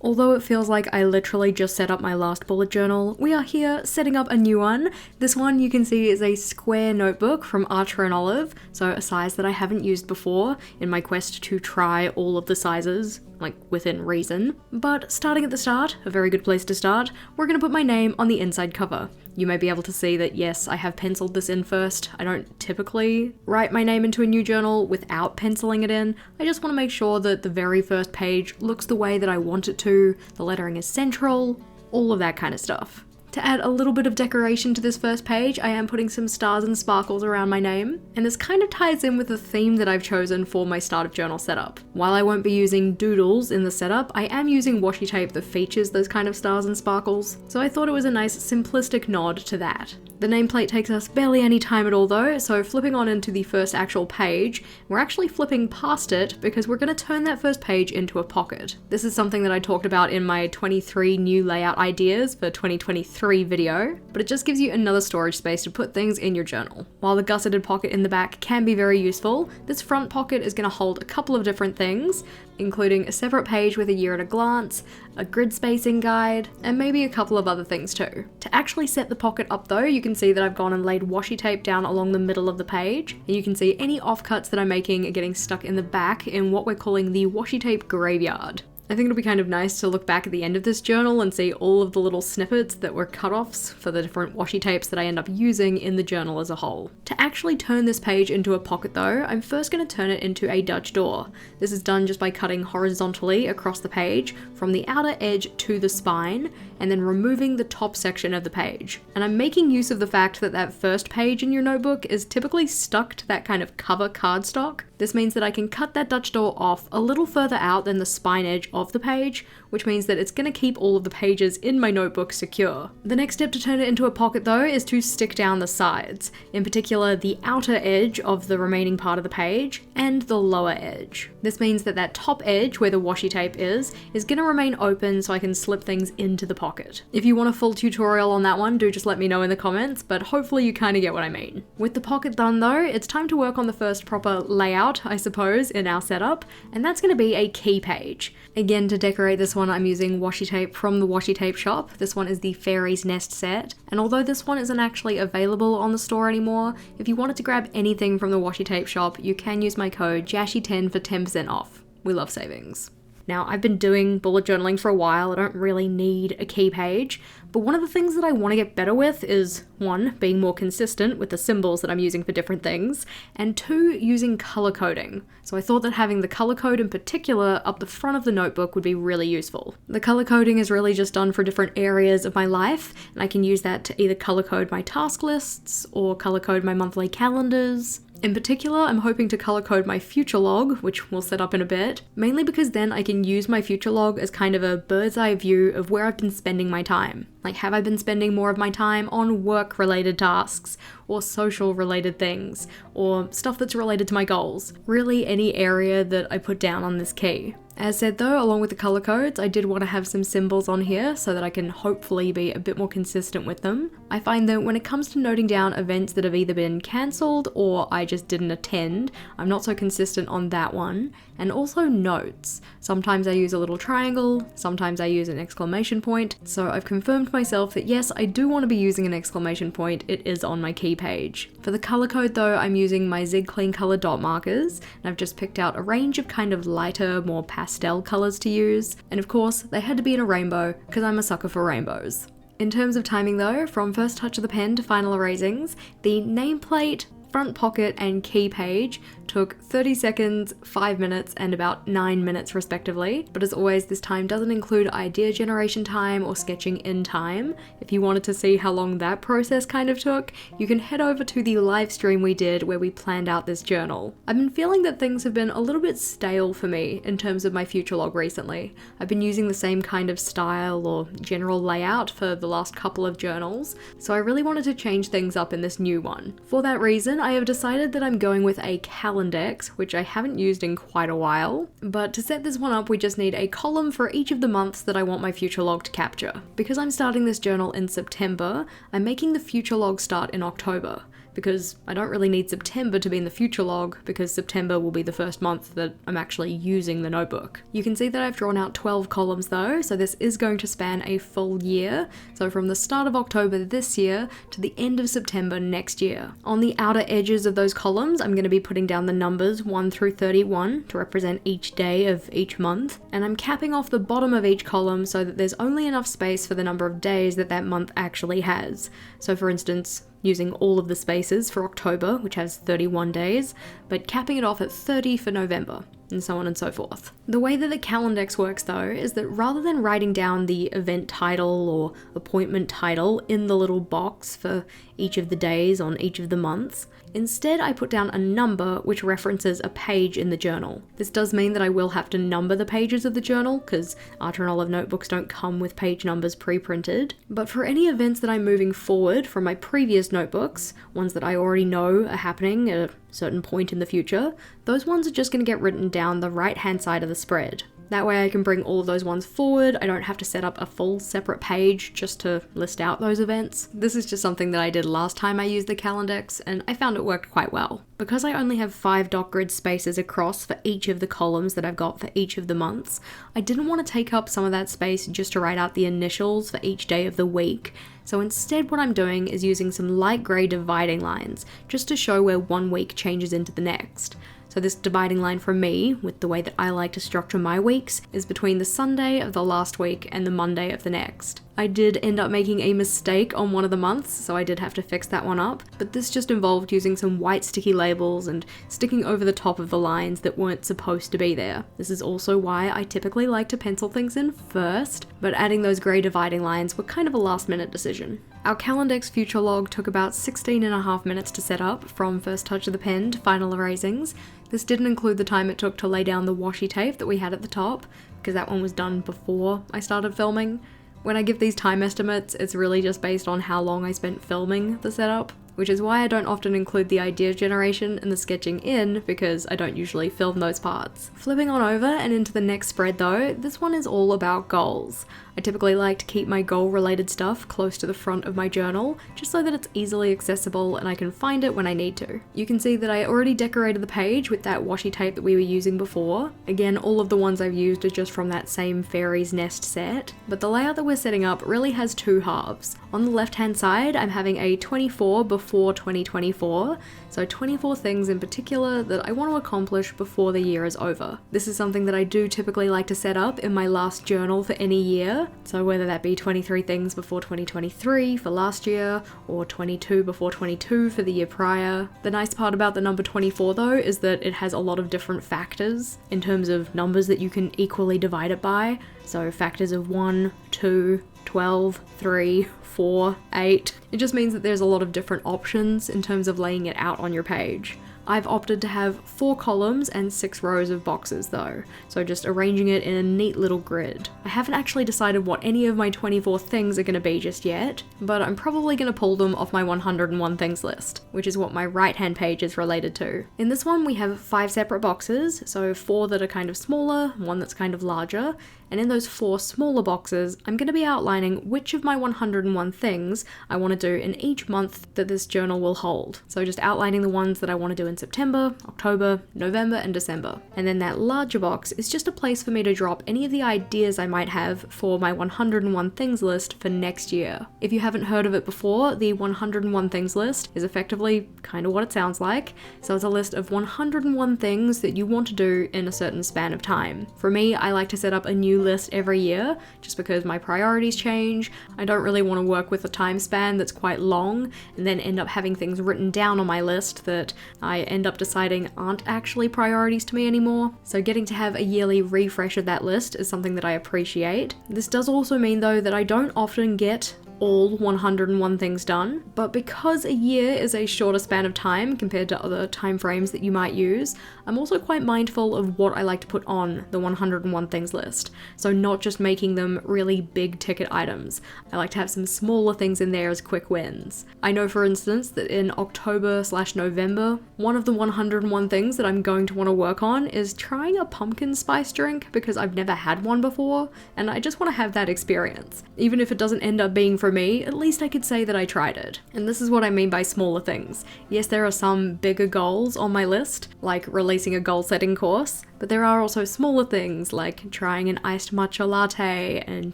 Although it feels like I literally just set up my last bullet journal, we are here setting up a new one. This one you can see is a square notebook from Archer & Olive, so a size that I haven't used before in my quest to try all of the sizes, like within reason. But starting at the start, a very good place to start, we're going to put my name on the inside cover. You may be able to see that yes, I have penciled this in first. I don't typically write my name into a new journal without penciling it in. I just want to make sure that the very first page looks the way that I want it to, the lettering is central, all of that kind of stuff. To add a little bit of decoration to this first page, I am putting some stars and sparkles around my name, and this kind of ties in with the theme that I've chosen for my start of journal setup. While I won't be using doodles in the setup, I am using washi tape that features those kind of stars and sparkles, so I thought it was a nice simplistic nod to that. The nameplate takes us barely any time at all though, so flipping on into the first actual page, we're actually flipping past it because we're going to turn that first page into a pocket. This is something that I talked about in my 23 new layout ideas for 2023 video, but it just gives you another storage space to put things in your journal. While the gusseted pocket in the back can be very useful, this front pocket is going to hold a couple of different things, including a separate page with a year at a glance, a grid spacing guide, and maybe a couple of other things too. To actually set the pocket up though, you can see that I've gone and laid washi tape down along the middle of the page, and you can see any offcuts that I'm making are getting stuck in the back in what we're calling the washi tape graveyard. I think it'll be kind of nice to look back at the end of this journal and see all of the little snippets that were cut-offs for the different washi tapes that I end up using in the journal as a whole. To actually turn this page into a pocket though, I'm first going to turn it into a Dutch door. This is done just by cutting horizontally across the page from the outer edge to the spine and then removing the top section of the page. And I'm making use of the fact that that first page in your notebook is typically stuck to that kind of cover cardstock. This means that I can cut that Dutch door off a little further out than the spine edge of the page, which means that it's going to keep all of the pages in my notebook secure. The next step to turn it into a pocket though is to stick down the sides, in particular the outer edge of the remaining part of the page and the lower edge. This means that that top edge where the washi tape is going to remain open so I can slip things into the pocket. If you want a full tutorial on that one, do just let me know in the comments, but hopefully you kind of get what I mean. With the pocket done though, it's time to work on the first proper layout, I suppose, in our setup, and that's going to be a key page. Again, to decorate this one, I'm using washi tape from the washi tape shop. This one is the Fairy's Nest set, and although this one isn't actually available on the store anymore, if you wanted to grab anything from the washi tape shop, you can use my code JashiiCorrin for 10% off. We love savings. Now, I've been doing bullet journaling for a while, I don't really need a key page, but one of the things that I want to get better with is, 1, being more consistent with the symbols that I'm using for different things, and 2, using color coding. So I thought that having the color code in particular up the front of the notebook would be really useful. The color coding is really just done for different areas of my life, and I can use that to either color code my task lists or color code my monthly calendars. In particular, I'm hoping to color code my future log, which we'll set up in a bit, mainly because then I can use my future log as kind of a bird's eye view of where I've been spending my time. Like, have I been spending more of my time on work-related tasks, or social-related things, or stuff that's related to my goals? Really, any area that I put down on this key. As said though, along with the color codes, I did want to have some symbols on here so that I can hopefully be a bit more consistent with them. I find that when it comes to noting down events that have either been cancelled or I just didn't attend, I'm not so consistent on that one. And also notes. Sometimes I use a little triangle, sometimes I use an exclamation point, so I've confirmed myself that yes, I do want to be using an exclamation point, it is on my key page. For the color code though, I'm using my Zig Clean Color dot markers, and I've just picked out a range of kind of lighter, more pastel colors to use, and of course, they had to be in a rainbow, because I'm a sucker for rainbows. In terms of timing though, from first touch of the pen to final erasings, the nameplate, front pocket and key page took 30 seconds, 5 minutes, and about 9 minutes respectively. But as always, this time doesn't include idea generation time or sketching in time. If you wanted to see how long that process kind of took, you can head over to the live stream we did where we planned out this journal. I've been feeling that things have been a little bit stale for me in terms of my future log recently. I've been using the same kind of style or general layout for the last couple of journals, so I really wanted to change things up in this new one. For that reason, I have decided that I'm going with a Calendex, which I haven't used in quite a while, but to set this one up we just need a column for each of the months that I want my future log to capture. Because I'm starting this journal in September, I'm making the future log start in October. because I don't really need September to be in the future log, because September will be the first month that I'm actually using the notebook. You can see that I've drawn out 12 columns though, so this is going to span a full year, so from the start of October this year to the end of September next year. On the outer edges of those columns, I'm going to be putting down the numbers 1 through 31 to represent each day of each month, and I'm capping off the bottom of each column so that there's only enough space for the number of days that that month actually has. So for instance, using all of the spaces for October, which has 31 days, but capping it off at 30 for November, and so on and so forth. The way that the Calendex works though is that rather than writing down the event title or appointment title in the little box for each of the days on each of the months, instead I put down a number which references a page in the journal. This does mean that I will have to number the pages of the journal, because Art and Olive notebooks don't come with page numbers pre-printed, but for any events that I'm moving forward from my previous notebooks, ones that I already know are happening at a certain point in the future, those ones are just going to get written down the right hand side of the spread. That way I can bring all of those ones forward. I don't have to set up a full separate page just to list out those events. This is just something that I did last time I used the Calendex, and I found it worked quite well. Because I only have 5 dot grid spaces across for each of the columns that I've got for each of the months, I didn't want to take up some of that space just to write out the initials for each day of the week. So instead what I'm doing is using some light grey dividing lines, just to show where one week changes into the next. So this dividing line for me, with the way that I like to structure my weeks, is between the Sunday of the last week and the Monday of the next. I did end up making a mistake on one of the months, so I did have to fix that one up, but this just involved using some white sticky labels and sticking over the top of the lines that weren't supposed to be there. This is also why I typically like to pencil things in first, but adding those grey dividing lines were kind of a last minute decision. Our Calendex future log took about 16.5 minutes to set up, from first touch of the pen to final erasings. This didn't include the time it took to lay down the washi tape that we had at the top, because that one was done before I started filming. When I give these time estimates, it's really just based on how long I spent filming the setup, which is why I don't often include the idea generation and the sketching in, because I don't usually film those parts. Flipping on over and into the next spread though, this one is all about goals. I typically like to keep my goal-related stuff close to the front of my journal, just so that it's easily accessible and I can find it when I need to. You can see that I already decorated the page with that washi tape that we were using before. Again, all of the ones I've used are just from that same fairy's nest set, but the layout that we're setting up really has 2 halves. On the left-hand side, I'm having a 24 before 2024, so 24 things in particular that I want to accomplish before the year is over. This is something that I do typically like to set up in my last journal for any year. So whether that be 23 things before 2023 for last year, or 22 before 22 for the year prior. The nice part about the number 24 though is that it has a lot of different factors in terms of numbers that you can equally divide it by. So factors of 1, 2, 12, 3, 4, 8. It just means that there's a lot of different options in terms of laying it out on your page. I've opted to have 4 columns and 6 rows of boxes though, so just arranging it in a neat little grid. I haven't actually decided what any of my 24 things are going to be just yet, but I'm probably going to pull them off my 101 things list, which is what my right hand page is related to. In this one we have 5 separate boxes, so 4 that are kind of smaller, 1 that's kind of larger, and in those 4 smaller boxes I'm going to be outlining which of my 101 things I want to do in each month that this journal will hold. So just outlining the ones that I want to do in September, October, November, and December. And then that larger box is just a place for me to drop any of the ideas I might have for my 101 things list for next year. If you haven't heard of it before, the 101 things list is effectively kind of what it sounds like. So it's a list of 101 things that you want to do in a certain span of time. For me, I like to set up a new list every year, just because my priorities change. I don't really want to work with a time span that's quite long and then end up having things written down on my list that I end up deciding aren't actually priorities to me anymore. So getting to have a yearly refresh of that list is something that I appreciate. This does also mean though that I don't often get all 101 things done, but because a year is a shorter span of time compared to other time frames that you might use, I'm also quite mindful of what I like to put on the 101 things list. So not just making them really big ticket items. I like to have some smaller things in there as quick wins. I know for instance that in October/November, one of the 101 things that I'm going to want to work on is trying a pumpkin spice drink, because I've never had one before and I just want to have that experience. Even if it doesn't end up being for me, at least I could say that I tried it. And this is what I mean by smaller things. Yes, there are some bigger goals on my list, like releasing a goal setting course, but there are also smaller things like trying an iced matcha latte and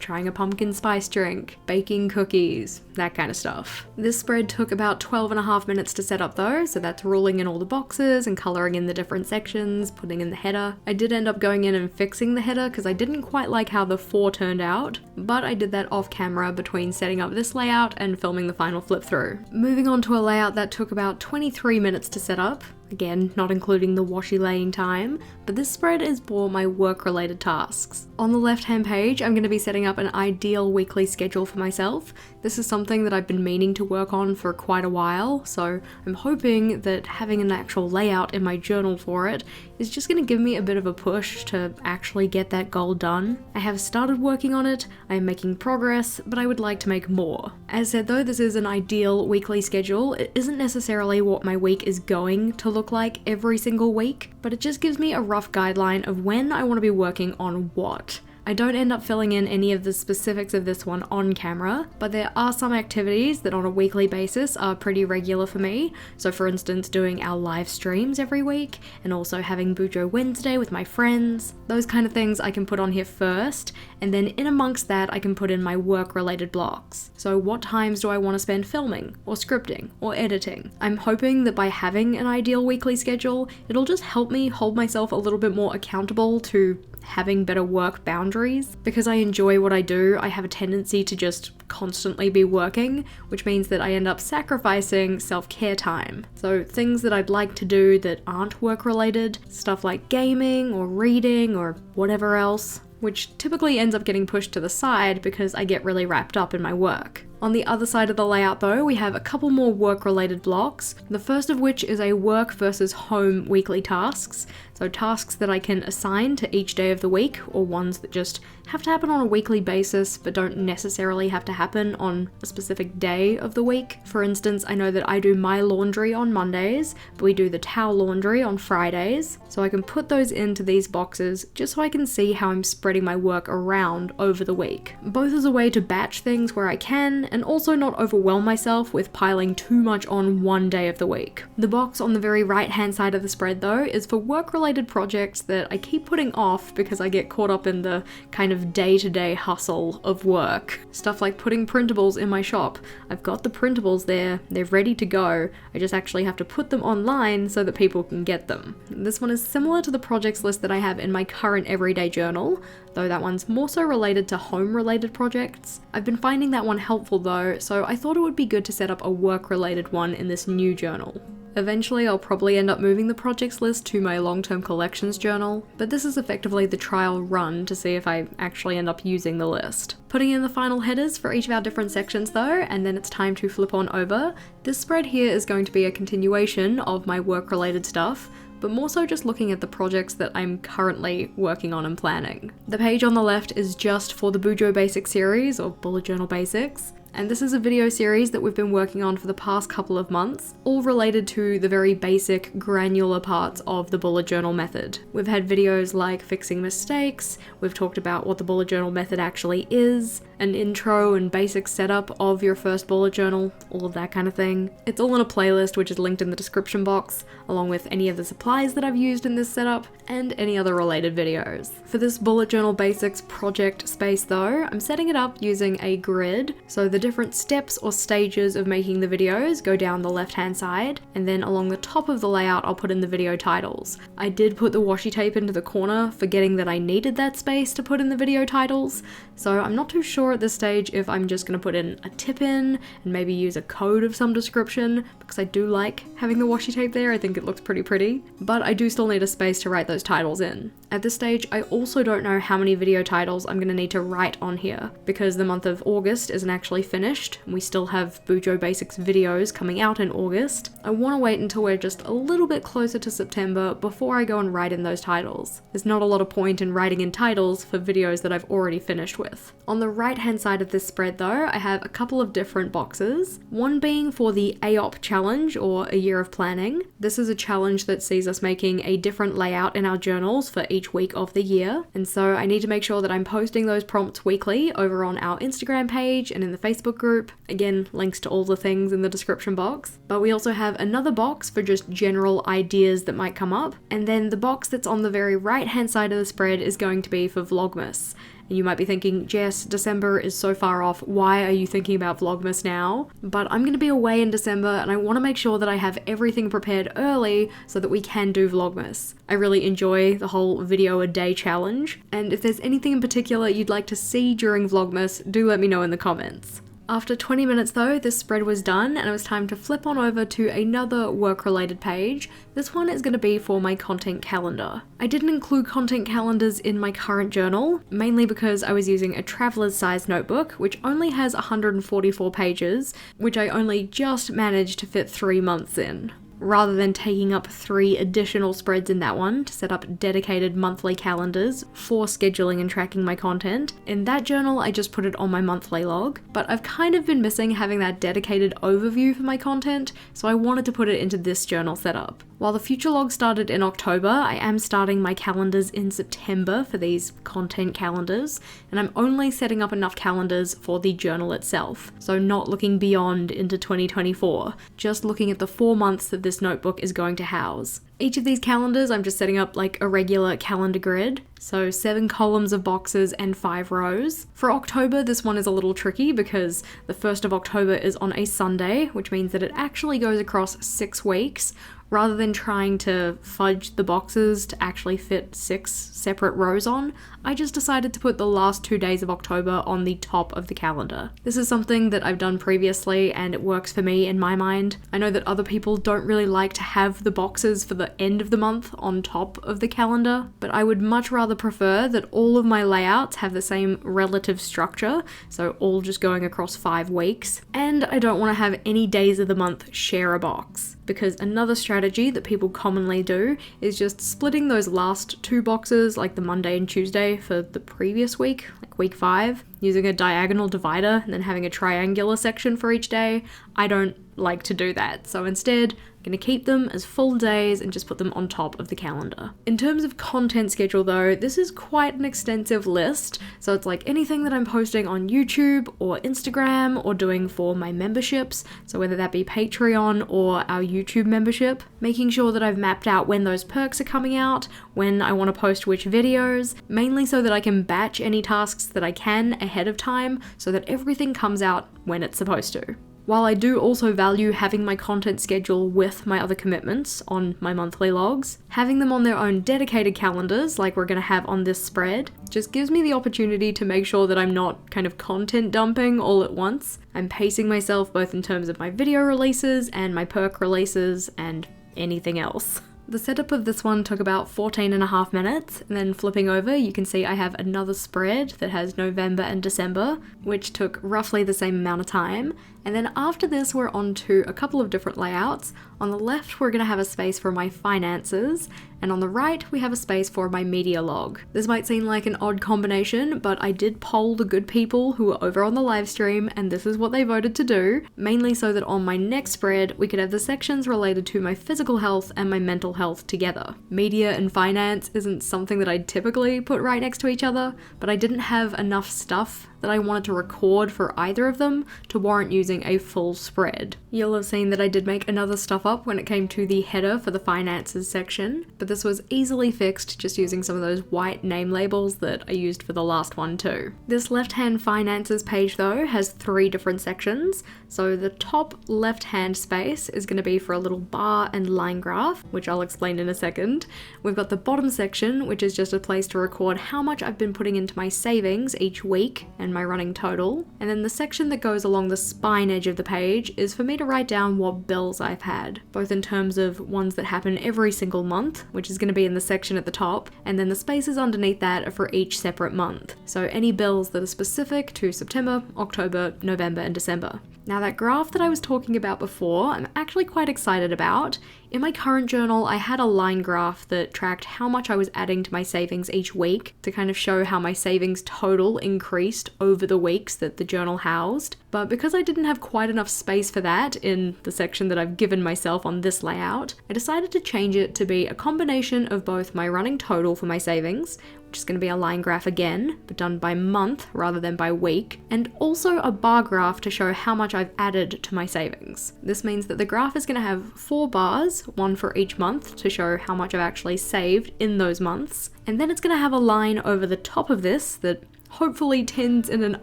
trying a pumpkin spice drink, baking cookies, that kind of stuff. This spread took about 12.5 minutes to set up though, so that's ruling in all the boxes and colouring in the different sections, putting in the header. I did end up going in and fixing the header because I didn't quite like how the 4 turned out, but I did that off camera between setting up this layout and filming the final flip through. Moving on to a layout that took about 23 minutes to set up. Again, not including the washi laying time, but this spread is for my work-related tasks. On the left-hand page, I'm going to be setting up an ideal weekly schedule for myself. This is something that I've been meaning to work on for quite a while, so I'm hoping that having an actual layout in my journal for it is just going to give me a bit of a push to actually get that goal done. I have started working on it, I am making progress, but I would like to make more. As said though, this is an ideal weekly schedule. It isn't necessarily what my week is going to look like every single week, but it just gives me a rough guideline of when I want to be working on what. I don't end up filling in any of the specifics of this one on camera, but there are some activities that on a weekly basis are pretty regular for me. So for instance, doing our live streams every week, and also having Bujo Wednesday with my friends. Those kind of things I can put on here first, and then in amongst that I can put in my work-related blocks. So what times do I want to spend filming, or scripting, or editing? I'm hoping that by having an ideal weekly schedule, it'll just help me hold myself a little bit more accountable to having better work boundaries. Because I enjoy what I do, I have a tendency to just constantly be working, which means that I end up sacrificing self-care time. So things that I'd like to do that aren't work-related, stuff like gaming or reading or whatever else, which typically ends up getting pushed to the side because I get really wrapped up in my work. On the other side of the layout though, we have a couple more work-related blocks, the first of which is a work versus home weekly tasks. So tasks that I can assign to each day of the week, or ones that just have to happen on a weekly basis but don't necessarily have to happen on a specific day of the week. For instance, I know that I do my laundry on Mondays, but we do the towel laundry on Fridays. So I can put those into these boxes just so I can see how I'm spreading my work around over the week. Both as a way to batch things where I can, and also not overwhelm myself with piling too much on one day of the week. The box on the very right hand side of the spread though is for work-related projects that I keep putting off because I get caught up in the kind of day-to-day hustle of work. Stuff like putting printables in my shop. I've got the printables there, they're ready to go, I just actually have to put them online so that people can get them. This one is similar to the projects list that I have in my current everyday journal, though that one's more so related to home-related projects. I've been finding that one helpful though, so I thought it would be good to set up a work-related one in this new journal. Eventually I'll probably end up moving the projects list to my long-term collections journal, but this is effectively the trial run to see if I actually end up using the list. Putting in the final headers for each of our different sections though, and then it's time to flip on over. This spread here is going to be a continuation of my work-related stuff, but more so just looking at the projects that I'm currently working on and planning. The page on the left is just for the Bujo Basics series, or Bullet Journal Basics. And this is a video series that we've been working on for the past couple of months, all related to the very basic, granular parts of the bullet journal method. We've had videos like fixing mistakes, we've talked about what the bullet journal method actually is, an intro and basic setup of your first bullet journal, all of that kind of thing. It's all in a playlist which is linked in the description box, along with any of the supplies that I've used in this setup, and any other related videos. For this Bullet Journal Basics project space though, I'm setting it up using a grid, so the different steps or stages of making the videos go down the left hand side, and then along the top of the layout I'll put in the video titles. I did put the washi tape into the corner, forgetting that I needed that space to put in the video titles, so I'm not too sure at this stage if I'm just going to put in a tip in and maybe use a code of some description, because I do like having the washi tape there, I think it looks pretty pretty, but I do still need a space to write those titles in. At this stage I also don't know how many video titles I'm going to need to write on here, because the month of August isn't actually finished, and we still have Bujo Basics videos coming out in August. I want to wait until we're just a little bit closer to September before I go and write in those titles. There's not a lot of point in writing in titles for videos that I've already finished with. On the right right-hand side of this spread though, I have a couple of different boxes. One being for the AOP challenge, or a year of planning. This is a challenge that sees us making a different layout in our journals for each week of the year. And so I need to make sure that I'm posting those prompts weekly over on our Instagram page and in the Facebook group. Again, links to all the things in the description box. But we also have another box for just general ideas that might come up. And then the box that's on the very right-hand side of the spread is going to be for Vlogmas. And you might be thinking, Jess, December is so far off, why are you thinking about Vlogmas now? But I'm going to be away in December and I want to make sure that I have everything prepared early so that we can do Vlogmas. I really enjoy the whole video a day challenge, and if there's anything in particular you'd like to see during Vlogmas, do let me know in the comments. After 20 minutes though, this spread was done and it was time to flip on over to another work-related page. This one is going to be for my content calendar. I didn't include content calendars in my current journal, mainly because I was using a traveler's size notebook, which only has 144 pages, which I only just managed to fit 3 months in, rather than taking up 3 additional spreads in that one to set up dedicated monthly calendars for scheduling and tracking my content. In that journal, I just put it on my monthly log, but I've kind of been missing having that dedicated overview for my content, so I wanted to put it into this journal setup. While the future log started in October, I am starting my calendars in September for these content calendars, and I'm only setting up enough calendars for the journal itself, so not looking beyond into 2024, just looking at the 4 months that this notebook is going to house. Each of these calendars I'm just setting up like a regular calendar grid, so 7 columns of boxes and 5 rows. For October, this one is a little tricky because the 1st of October is on a Sunday, which means that it actually goes across 6 weeks, rather than trying to fudge the boxes to actually fit 6 separate rows on. I just decided to put the last 2 days of October on the top of the calendar. This is something that I've done previously and it works for me in my mind. I know that other people don't really like to have the boxes for the end of the month on top of the calendar, but I would much rather prefer that all of my layouts have the same relative structure, so all just going across 5 weeks, and I don't want to have any days of the month share a box. Because another strategy that people commonly do is just splitting those last 2 boxes, like the Monday and Tuesday for the previous week, like week 5, using a diagonal divider and then having a triangular section for each day. I don't like to do that, so instead I'm going to keep them as full days and just put them on top of the calendar. In terms of content schedule though, this is quite an extensive list, so it's like anything that I'm posting on YouTube or Instagram or doing for my memberships, so whether that be Patreon or our YouTube membership, making sure that I've mapped out when those perks are coming out, when I want to post which videos, mainly so that I can batch any tasks that I can ahead of time so that everything comes out when it's supposed to. While I do also value having my content schedule with my other commitments on my monthly logs, having them on their own dedicated calendars like we're going to have on this spread just gives me the opportunity to make sure that I'm not kind of content dumping all at once. I'm pacing myself both in terms of my video releases and my perk releases and anything else. The setup of this one took about 14.5 minutes, and then flipping over you can see I have another spread that has November and December, which took roughly the same amount of time. And then after this we're on to a couple of different layouts. On the left we're going to have a space for my finances, and on the right we have a space for my media log. This might seem like an odd combination, but I did poll the good people who were over on the live stream and this is what they voted to do, mainly so that on my next spread we could have the sections related to my physical health and my mental health together. Media and finance isn't something that I'd typically put right next to each other, but I didn't have enough stuff that I wanted to record for either of them to warrant using a full spread. You'll have seen that I did make another stuff up when it came to the header for the finances section, but this was easily fixed just using some of those white name labels that I used for the last one too. This left-hand finances page though has 3 different sections, so the top left-hand space is going to be for a little bar and line graph, which I'll explain in a second. We've got the bottom section, which is just a place to record how much I've been putting into my savings each week and my running total, and then the section that goes along the spine edge of the page is for me to write down what bills I've had, both in terms of ones that happen every single month, which is going to be in the section at the top, and then the spaces underneath that are for each separate month, so any bills that are specific to September, October, November and December. Now that graph that I was talking about before, I'm actually quite excited about. In my current journal, I had a line graph that tracked how much I was adding to my savings each week to kind of show how my savings total increased over the weeks that the journal housed. But because I didn't have quite enough space for that in the section that I've given myself on this layout, I decided to change it to be a combination of both my running total for my savings, which is going to be a line graph again, but done by month rather than by week, and also a bar graph to show how much I've added to my savings. This means that the graph is going to have 4 bars, one for each month, to show how much I've actually saved in those months, and then it's going to have a line over the top of this that hopefully tends in an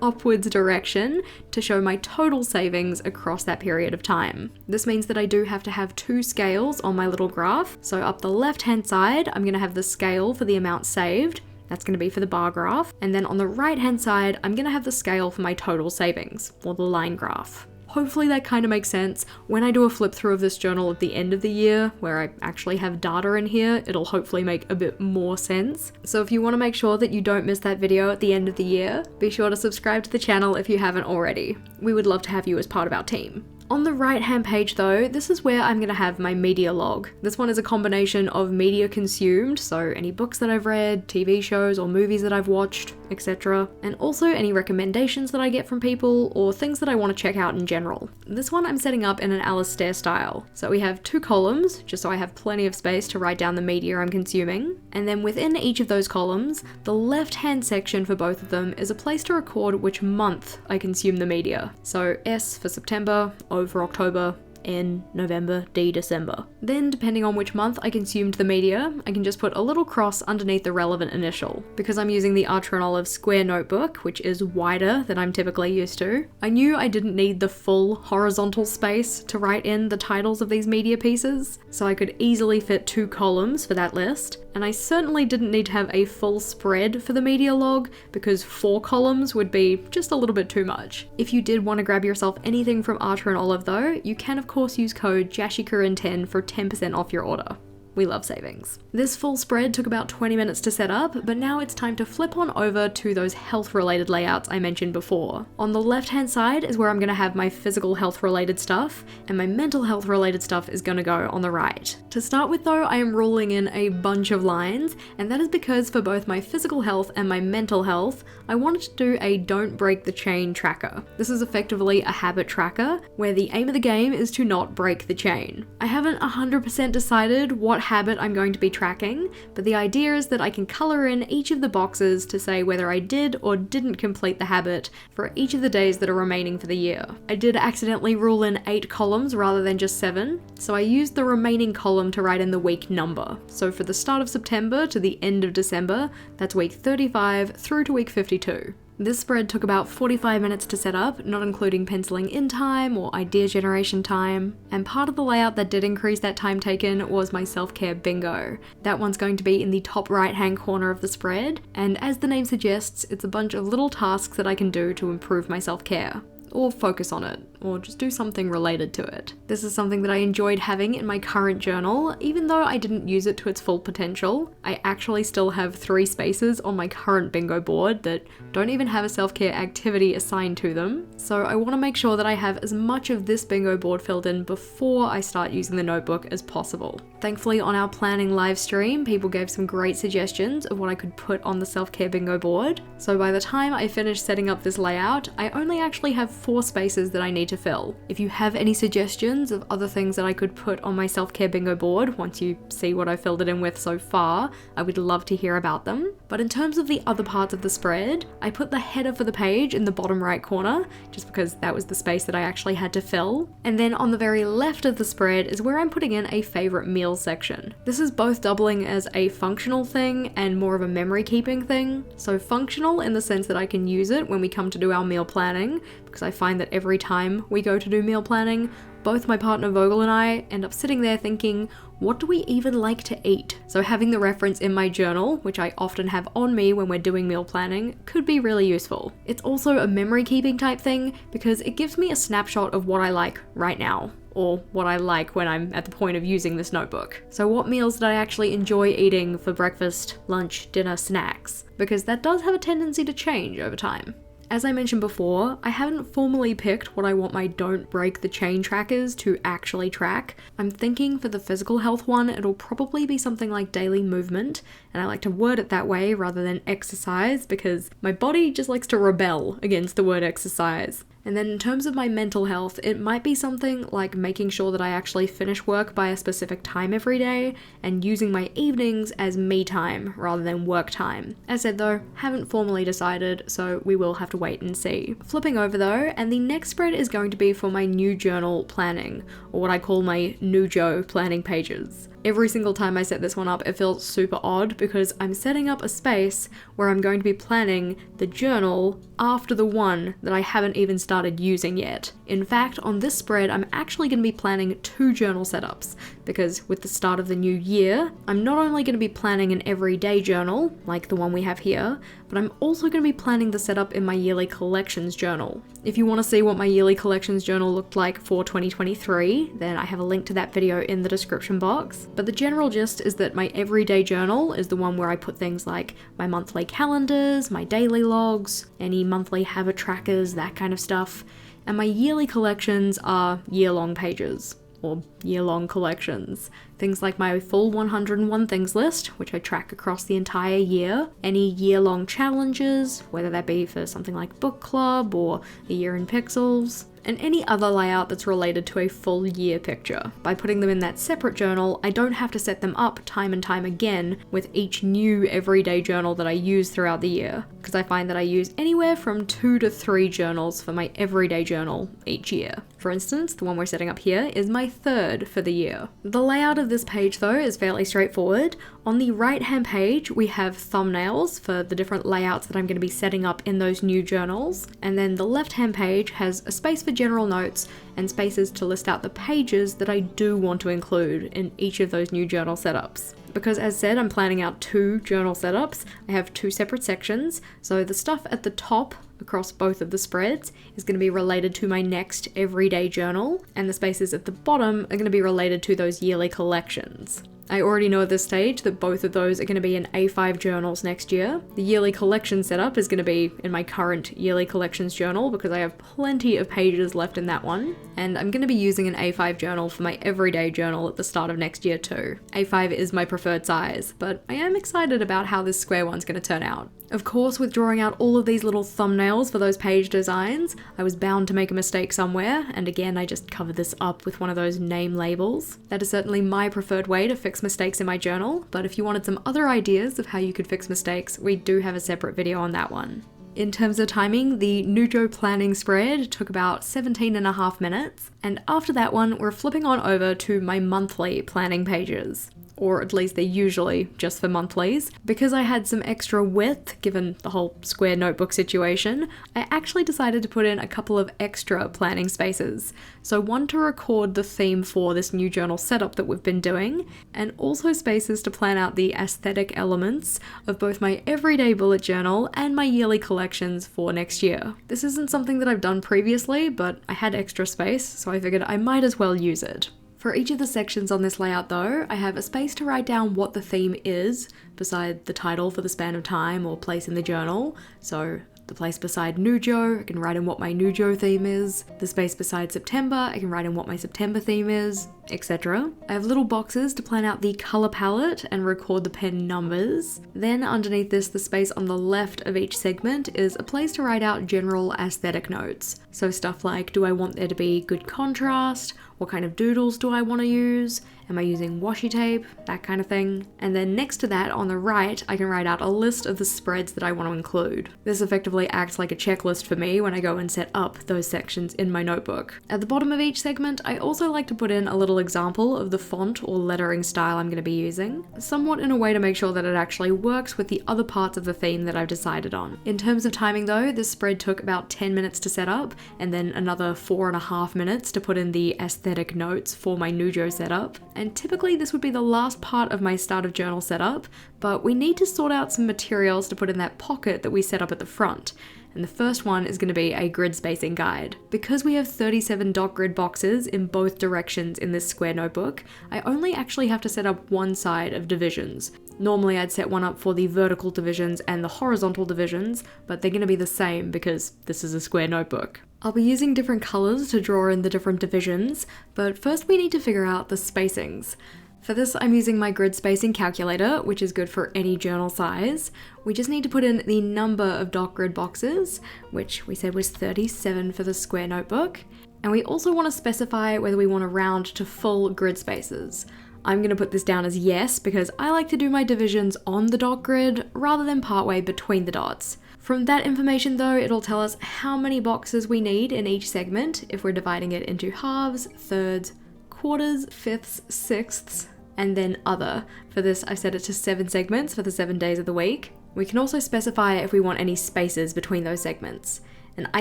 upwards direction to show my total savings across that period of time. This means that I do have to have 2 scales on my little graph. So up the left hand side, I'm going to have the scale for the amount saved. That's going to be for the bar graph. And then on the right hand side, I'm going to have the scale for my total savings, or the line graph. Hopefully that kind of makes sense. When I do a flip through of this journal at the end of the year, where I actually have data in here, it'll hopefully make a bit more sense. So if you want to make sure that you don't miss that video at the end of the year, be sure to subscribe to the channel if you haven't already. We would love to have you as part of our team. On the right hand page though, this is where I'm going to have my media log. This one is a combination of media consumed, so any books that I've read, TV shows or movies that I've watched, etc. And also any recommendations that I get from people or things that I want to check out in general. This one I'm setting up in an Alistair style. So we have 2 columns, just so I have plenty of space to write down the media I'm consuming. And then within each of those columns, the left hand section for both of them is a place to record which month I consume the media. So S for September, O for October, N, November, D, December. Then, depending on which month I consumed the media, I can just put a little cross underneath the relevant initial. Because I'm using the Archer and Olive square notebook, which is wider than I'm typically used to, I knew I didn't need the full horizontal space to write in the titles of these media pieces, so I could easily fit 2 columns for that list. And I certainly didn't need to have a full spread for the media log, because 4 columns would be just a little bit too much. If you did want to grab yourself anything from Archer and Olive though, you can of course use code JashiiCorrin10 for 10% off your order. We love savings. This full spread took about 20 minutes to set up, but now it's time to flip on over to those health-related layouts I mentioned before. On the left-hand side is where I'm going to have my physical health-related stuff, and my mental health-related stuff is going to go on the right. To start with though, I am ruling in a bunch of lines, and that is because for both my physical health and my mental health, I wanted to do a don't break the chain tracker. This is effectively a habit tracker, where the aim of the game is to not break the chain. I haven't 100% decided what habit I'm going to be tracking, but the idea is that I can color in each of the boxes to say whether I did or didn't complete the habit for each of the days that are remaining for the year. I did accidentally rule in 8 columns rather than just 7, so I used the remaining column to write in the week number. So for the start of September to the end of December, that's week 35 through to week 52. This spread took about 45 minutes to set up, not including penciling in time or idea generation time. And part of the layout that did increase that time taken was my self-care bingo. That one's going to be in the top right-hand corner of the spread, and as the name suggests, it's a bunch of little tasks that I can do to improve my self-care. Or focus on it, or just do something related to it. This is something that I enjoyed having in my current journal. Even though I didn't use it to its full potential, I actually still have 3 spaces on my current bingo board that don't even have a self-care activity assigned to them. So I want to make sure that I have as much of this bingo board filled in before I start using the notebook as possible. Thankfully, on our planning live stream, people gave some great suggestions of what I could put on the self-care bingo board. So by the time I finish setting up this layout, I only actually have 4 spaces that I need to fill. If you have any suggestions of other things that I could put on my self-care bingo board once you see what I filled it in with so far, I would love to hear about them. But in terms of the other parts of the spread, I put the header for the page in the bottom right corner, just because that was the space that I actually had to fill. And then on the very left of the spread is where I'm putting in a favorite meal section. This is both doubling as a functional thing and more of a memory keeping thing. So functional in the sense that I can use it when we come to do our meal planning, because I find that every time we go to do meal planning, both my partner Vogel and I end up sitting there thinking, what do we even like to eat? So having the reference in my journal, which I often have on me when we're doing meal planning, could be really useful. It's also a memory keeping type thing because it gives me a snapshot of what I like right now, or what I like when I'm at the point of using this notebook. So what meals did I actually enjoy eating for breakfast, lunch, dinner, snacks? Because that does have a tendency to change over time. As I mentioned before, I haven't formally picked what I want my don't break the chain trackers to actually track. I'm thinking for the physical health one, it'll probably be something like daily movement, and I like to word it that way rather than exercise because my body just likes to rebel against the word exercise. And then in terms of my mental health, it might be something like making sure that I actually finish work by a specific time every day and using my evenings as me time rather than work time. As said though, haven't formally decided, so we will have to wait and see. Flipping over though, and the next spread is going to be for my new journal planning, or what I call my new Joe planning pages. Every single time I set this one up, it feels super odd because I'm setting up a space where I'm going to be planning the journal after the one that I haven't even started using yet. In fact, on this spread, I'm actually going to be planning 2 journal setups because with the start of the new year, I'm not only going to be planning an everyday journal, like the one we have here, but I'm also going to be planning the setup in my yearly collections journal. If you want to see what my yearly collections journal looked like for 2023, then I have a link to that video in the description box. But the general gist is that my everyday journal is the one where I put things like my monthly calendars, my daily logs, any monthly habit trackers, that kind of stuff. And my yearly collections are year-long pages, or year-long collections. Things like my full 101 things list, which I track across the entire year, any year-long challenges, whether that be for something like book club or a year in pixels, and any other layout that's related to a full year picture. By putting them in that separate journal, I don't have to set them up time and time again with each new everyday journal that I use throughout the year, because I find that I use anywhere from 2 to 3 journals for my everyday journal each year. For instance, the one we're setting up here is my 3rd for the year. The layout of this page though is fairly straightforward. On the right hand page, we have thumbnails for the different layouts that I'm going to be setting up in those new journals. And then the left hand page has a space for general notes and spaces to list out the pages that I do want to include in each of those new journal setups. Because as said, I'm planning out 2 journal setups. I have 2 separate sections, so the stuff at the top across both of the spreads is going to be related to my next everyday journal, and the spaces at the bottom are going to be related to those yearly collections. I already know at this stage that both of those are going to be in A5 journals next year. The yearly collection setup is going to be in my current yearly collections journal because I have plenty of pages left in that one. And I'm going to be using an A5 journal for my everyday journal at the start of next year too. A5 is my preferred size, but I am excited about how this square one's going to turn out. Of course, with drawing out all of these little thumbnails for those page designs, I was bound to make a mistake somewhere, and again I just covered this up with one of those name labels. That is certainly my preferred way to fix mistakes in my journal, but if you wanted some other ideas of how you could fix mistakes, we do have a separate video on that one. In terms of timing, the Nujo planning spread took about 17.5 minutes, and after that one, we're flipping on over to my monthly planning pages. Or at least they're usually just for monthlies. Because I had some extra width, given the whole square notebook situation, I actually decided to put in a couple of extra planning spaces. So one to record the theme for this new journal setup that we've been doing, and also spaces to plan out the aesthetic elements of both my everyday bullet journal and my yearly collections for next year. This isn't something that I've done previously, but I had extra space, so I figured I might as well use it. For each of the sections on this layout though, I have a space to write down what the theme is, beside the title for the span of time or place in the journal. So the place beside Nujo, I can write in what my Nujo theme is. The space beside September, I can write in what my September theme is, etc. I have little boxes to plan out the color palette and record the pen numbers. Then underneath this, the space on the left of each segment is a place to write out general aesthetic notes. So stuff like, do I want there to be good contrast? What kind of doodles do I want to use? Am I using washi tape? That kind of thing. And then next to that, on the right, I can write out a list of the spreads that I want to include. This effectively acts like a checklist for me when I go and set up those sections in my notebook. At the bottom of each segment, I also like to put in a little example of the font or lettering style I'm going to be using, somewhat in a way to make sure that it actually works with the other parts of the theme that I've decided on. In terms of timing though, this spread took about 10 minutes to set up, and then another 4.5 minutes to put in the aesthetic notes for my Nujo setup. And typically this would be the last part of my start of journal setup, but we need to sort out some materials to put in that pocket that we set up at the front. and the first one is going to be a grid spacing guide. Because we have 37 dot grid boxes in both directions in this square notebook, I only actually have to set up one side of divisions. Normally I'd set one up for the vertical divisions and the horizontal divisions, but they're going to be the same because this is a square notebook. I'll be using different colors to draw in the different divisions, but first we need to figure out the spacings. For this, I'm using my grid spacing calculator, which is good for any journal size. We just need to put in the number of dot grid boxes, which we said was 37 for the square notebook. And we also want to specify whether we want to round to full grid spaces. I'm going to put this down as yes, because I like to do my divisions on the dot grid rather than partway between the dots. From that information though, it'll tell us how many boxes we need in each segment if we're dividing it into halves, thirds, quarters, fifths, sixths, and then other. For this, I've set it to 7 segments for the 7 days of the week. We can also specify if we want any spaces between those segments. And I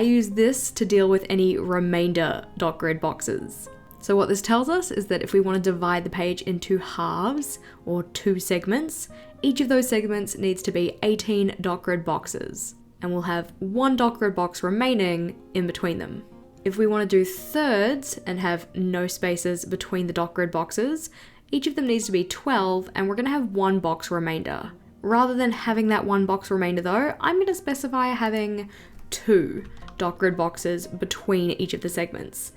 use this to deal with any remainder dot grid boxes. So what this tells us is that if we want to divide the page into halves, or 2 segments, each of those segments needs to be 18 dot grid boxes. And we'll have 1 dot grid box remaining in between them. If we want to do thirds and have no spaces between the dot grid boxes, each of them needs to be 12 and we're going to have 1 box remainder. Rather than having that 1 box remainder though, I'm going to specify having 2 dot grid boxes between each of the segments.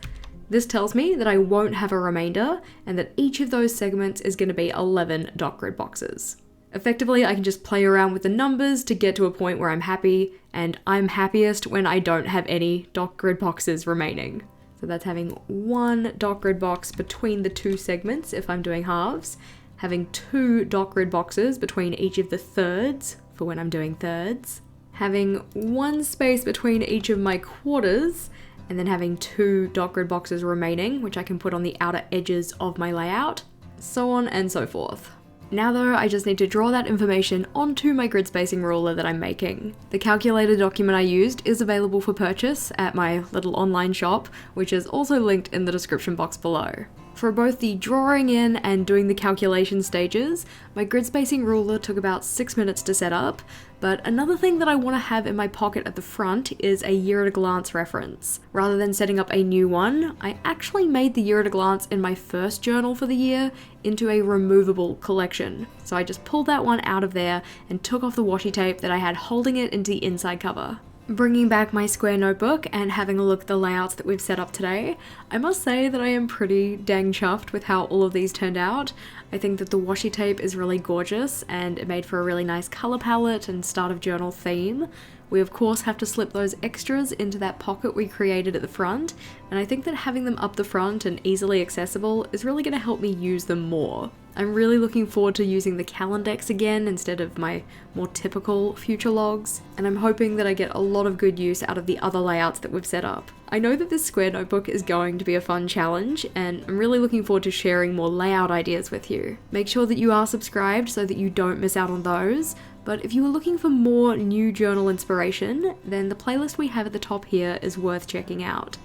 This tells me that I won't have a remainder and that each of those segments is going to be 11 dot grid boxes. Effectively, I can just play around with the numbers to get to a point where I'm happy, and I'm happiest when I don't have any dot grid boxes remaining. So that's having 1 dot grid box between the 2 segments if I'm doing halves, having 2 dot grid boxes between each of the thirds for when I'm doing thirds, having 1 space between each of my quarters, and then having 2 dot grid boxes remaining, which I can put on the outer edges of my layout, so on and so forth. Now though, I just need to draw that information onto my grid spacing ruler that I'm making. The calculator document I used is available for purchase at my little online shop, which is also linked in the description box below. For both the drawing in and doing the calculation stages, my grid spacing ruler took about 6 minutes to set up, but another thing that I want to have in my pocket at the front is a year at a glance reference. Rather than setting up a new one, I actually made the year at a glance in my first journal for the year into a removable collection. So I just pulled that one out of there and took off the washi tape that I had holding it into the inside cover. Bringing back my square notebook and having a look at the layouts that we've set up today, I must say that I am pretty dang chuffed with how all of these turned out. I think that the washi tape is really gorgeous and it made for a really nice color palette and start of journal theme. We of course have to slip those extras into that pocket we created at the front, and I think that having them up the front and easily accessible is really going to help me use them more. I'm really looking forward to using the Calendex again instead of my more typical future logs, and I'm hoping that I get a lot of good use out of the other layouts that we've set up. I know that this square notebook is going to be a fun challenge, and I'm really looking forward to sharing more layout ideas with you. Make sure that you are subscribed so that you don't miss out on those, but if you are looking for more new journal inspiration, then the playlist we have at the top here is worth checking out.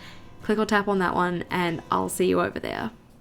Click or tap on that one and I'll see you over there.